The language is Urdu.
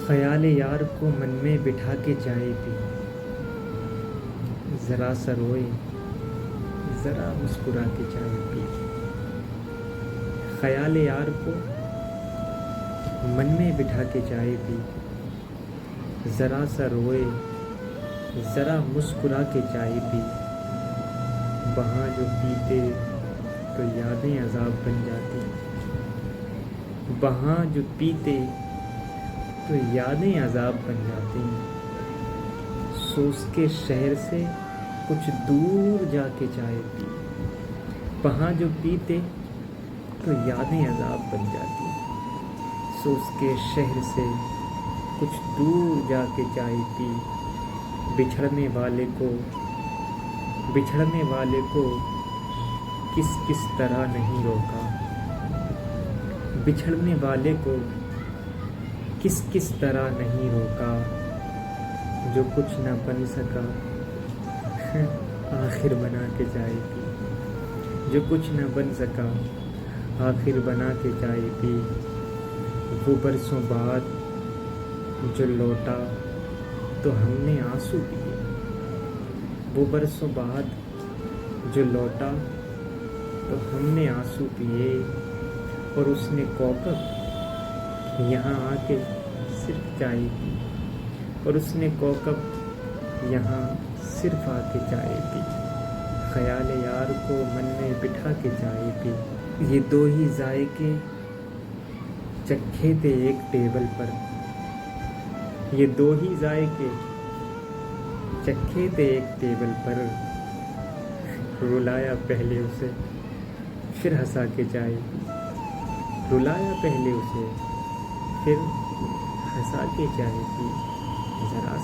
خیال یار کو من میں بٹھا کے چائے پی، ذرا سا روئے ذرا مسکرا کے چائے پی۔ خیال یار کو من میں بٹھا کے چائے پی، ذرا سا روئے ذرا مسکرا کے چائے پی۔ وہاں جو پیتے تو یادیں عذاب بن جاتی، وہاں جو پیتے تو یادیں عذاب بن جاتی۔ سوز کے شہر سے کچھ دور جا کے چائے پی، وہاں جو پیتے تو یادیں عذاب بن جاتی۔ سوز کے شہر سے کچھ دور جا کے چائے پی۔ بچھڑنے والے کو کس طرح نہیں روکا، بچھڑنے والے کو کس طرح نہیں روکا۔ جو کچھ نہ بن سکا آخر بنا کے چائے پی، جو کچھ نہ بن سکا آخر بنا کے چائے پی۔ وہ برسوں بعد جو لوٹا تو ہم نے آنسو پیے، وہ برسوں بعد جو لوٹا تو ہم نے آنسو پیے۔ اور اس نے کوکب یہاں آ کے صرف چائے پی، اور اس نے کوکب یہاں صرف آ کے چائے پی۔ خیال یار کو من میں بٹھا کے چائے پی۔ یہ دو ہی ذائقے چکھے تھے ایک ٹیبل پر، یہ دو ہی ذائقے چکھے تھے ایک ٹیبل پر۔ رلایا پہلے اسے پھر ہنسا کے چائے پی، رلایا پہلے اسے پھر ہنسا کے چائے پی۔ ذرا